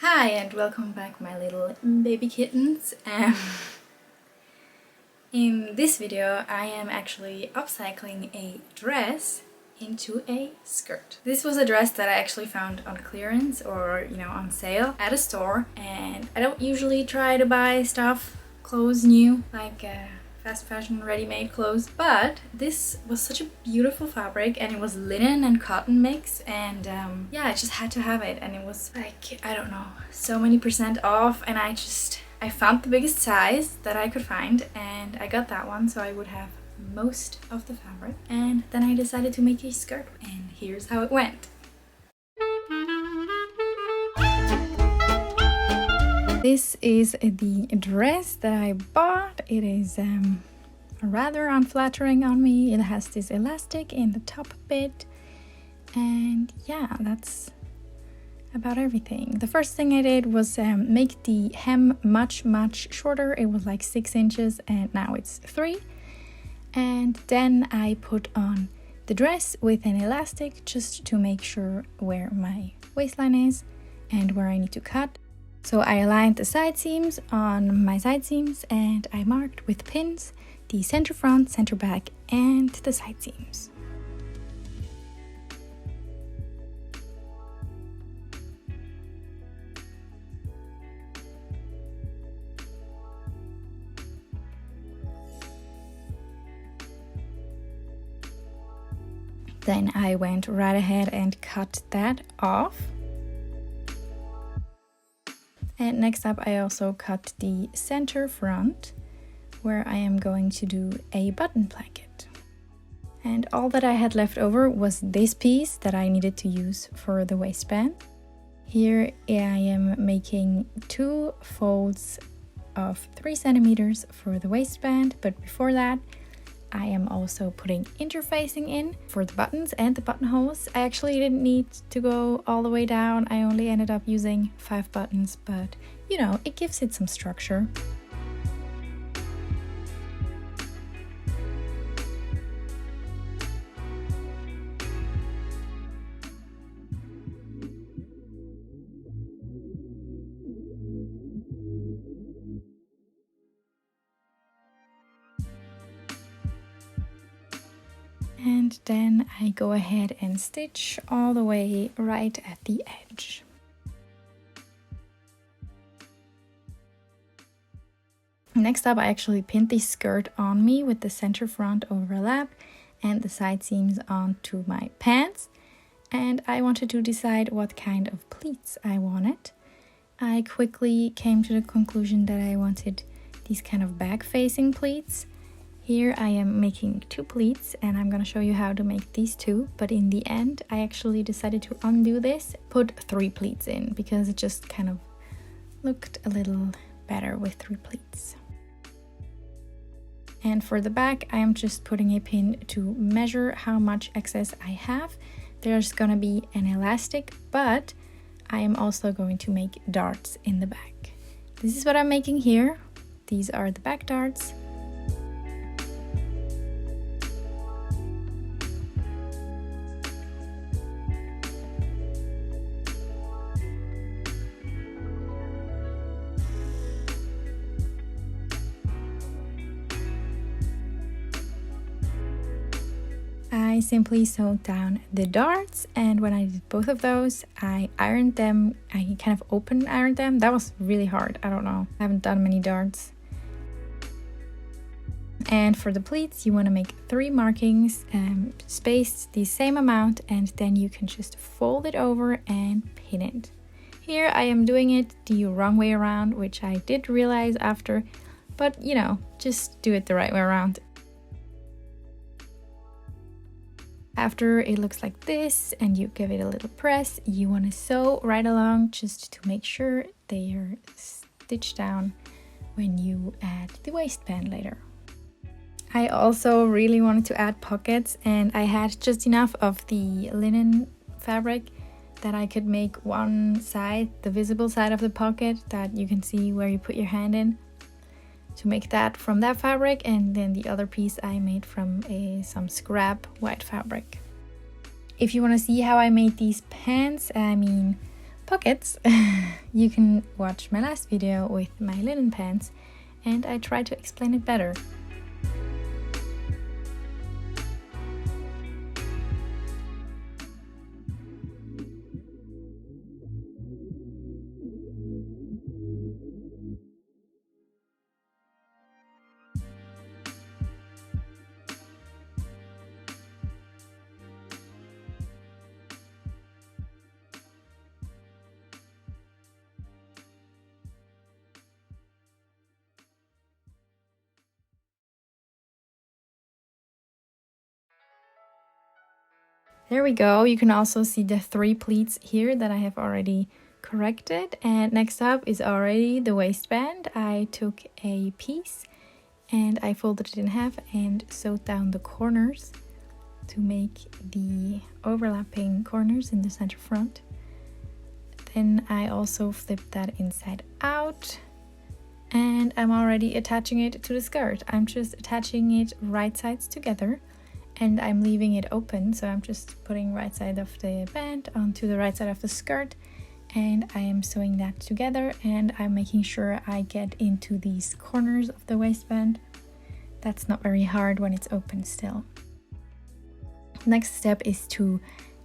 Hi and welcome back, my little baby kittens. In this video I am actually upcycling a dress into a skirt. This was a dress that I actually found on clearance or on sale at a store, and I don't usually try to buy clothes new, like fast fashion ready-made clothes, but this was such a beautiful fabric and it was linen and cotton mix, and yeah, I just had to have it, and it was like, I don't know, so many % off, and I found the biggest size that I could find and I got that one so I would have most of the fabric, and then I decided to make a skirt, and here's how it went. This is the dress that I bought. It is rather unflattering on me. It has this elastic in the top bit, and yeah, that's about everything. The first thing I did was make the hem much shorter. It was like 6 inches and now it's 3. And then I put on the dress with an elastic just to make sure where my waistline is and where I need to cut. So I aligned the side seams on my side seams, and I marked with pins the center front, center back, and the side seams. Then I went right ahead and cut that off. And next up I also cut the center front, where I am going to do a button placket. And all that I had left over was this piece that I needed to use for the waistband. Here I am making 2 folds of 3 centimeters for the waistband, but before that I am also putting interfacing in for the buttons and the buttonholes. I actually didn't need to go all the way down. I only ended up using 5 buttons, but it gives it some structure. And then I go ahead and stitch all the way right at the edge. Next up, I actually pinned the skirt on me with the center front overlap and the side seams onto my pants. And I wanted to decide what kind of pleats I wanted. I quickly came to the conclusion that I wanted these kind of back-facing pleats. Here I am making 2 pleats, and I'm gonna show you how to make these 2, but in the end I actually decided to undo this, put 3 pleats in, because it just kind of looked a little better with 3 pleats. And for the back I am just putting a pin to measure how much excess I have. There's gonna be an elastic, but I am also going to make darts in the back. This is what I'm making here. These are the back darts. I simply sewed down the darts, and when I did both of those, I ironed them. I kind of open ironed them. That was really hard. I don't know. I haven't done many darts. And for the pleats, you want to make 3 markings, spaced the same amount, and then you can just fold it over and pin it. Here I am doing it the wrong way around, which I did realize after, but just do it the right way around. After it looks like this and you give it a little press, you want to sew right along just to make sure they are stitched down when you add the waistband later. I also really wanted to add pockets, and I had just enough of the linen fabric that I could make one side, the visible side of the pocket that you can see where you put your hand in, to make that from that fabric, and then the other piece I made from some scrap white fabric. If you want to see how I made these pants, pockets, you can watch my last video with my linen pants, and I try to explain it better. There we go. You can also see the 3 pleats here that I have already corrected. And next up is already the waistband. I took a piece and I folded it in half and sewed down the corners to make the overlapping corners in the center front. Then I also flipped that inside out and I'm already attaching it to the skirt. I'm just attaching it right sides together. And I'm leaving it open, so I'm just putting right side of the band onto the right side of the skirt, and I am sewing that together, and I'm making sure I get into these corners of the waistband. That's not very hard when it's open still. Next step is to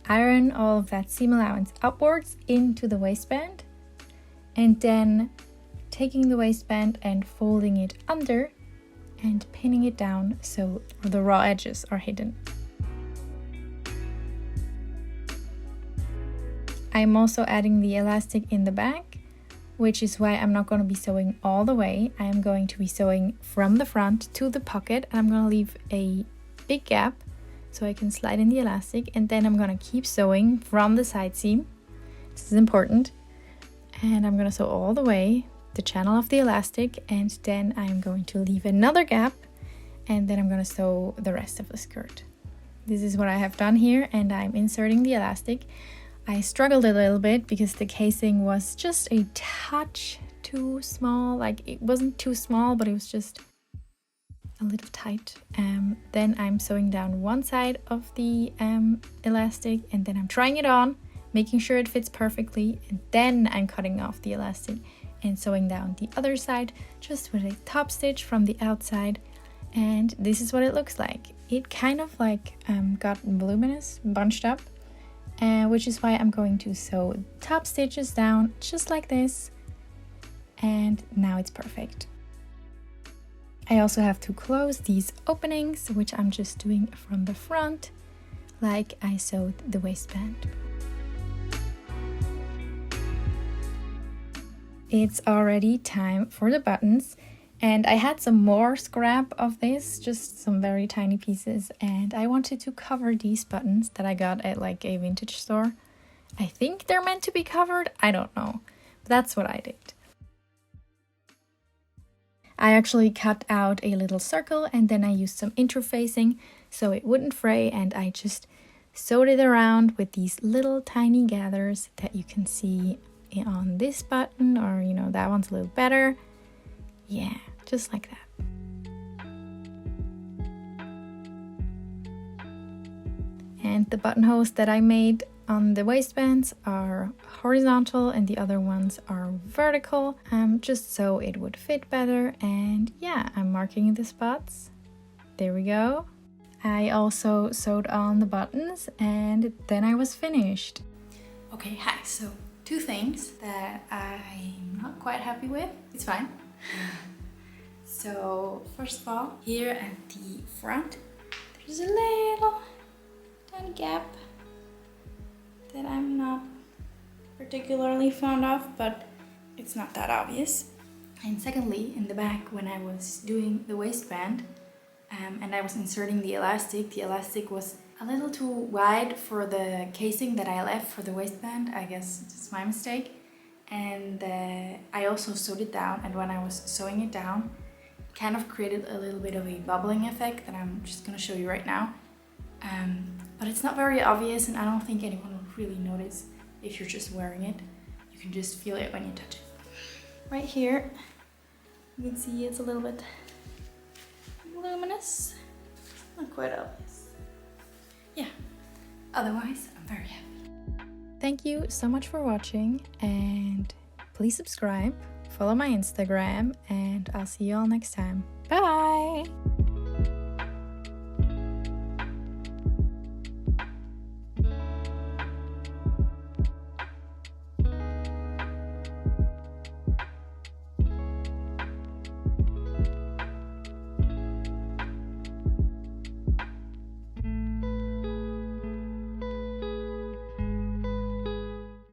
iron all of that seam allowance upwards into the waistband, and then taking the waistband and folding it under and pinning it down so the raw edges are hidden. I'm also adding the elastic in the back, which is why I'm not going to be sewing all the way. I am going to be sewing from the front to the pocket, and I'm going to leave a big gap so I can slide in the elastic, and then I'm going to keep sewing from the side seam. This is important. And I'm going to sew all the way the channel of the elastic, and then I'm going to leave another gap, and then I'm going to sew the rest of the skirt. This is what I have done here, and I'm inserting the elastic. I struggled a little bit because the casing was just a touch too small. Like, it wasn't too small, but it was just a little tight. Then I'm sewing down one side of the elastic, and then I'm trying it on, making sure it fits perfectly, and then I'm cutting off the elastic and sewing down the other side just with a top stitch from the outside. And this is what it looks like. It kind of like got voluminous, bunched up, which is why I'm going to sew top stitches down just like this, and now it's perfect. I also have to close these openings, which I'm just doing from the front like I sewed the waistband. It's already time for the buttons, and I had some more scrap of this, just some very tiny pieces, and I wanted to cover these buttons that I got at like a vintage store. I think they're meant to be covered, I don't know, but that's what I did. I actually cut out a little circle, and then I used some interfacing so it wouldn't fray, and I just sewed it around with these little tiny gathers that you can see on this button, or you know, that one's a little better. Yeah, just like that. And the buttonholes that I made on the waistbands are horizontal and the other ones are vertical, just so it would fit better. And yeah, I'm marking the spots. There we go. I also sewed on the buttons, and then I was finished. Okay, hi, so 2 things that I'm not quite happy with. It's fine. So first of all, here at the front, there's a little tiny gap that I'm not particularly fond of, but it's not that obvious. And secondly, in the back, when I was doing the waistband and I was inserting the elastic was a little too wide for the casing that I left for the waistband. I guess it's my mistake. And I also sewed it down, and when I was sewing it down, it kind of created a little bit of a bubbling effect that I'm just gonna show you right now. But it's not very obvious, and I don't think anyone would really notice if you're just wearing it. You can just feel it when you touch it. Right here, you can see it's a little bit luminous, not quite obvious. Yeah, otherwise I'm very happy. Thank you so much for watching, and please subscribe, follow my Instagram, and I'll see you all next time. Bye!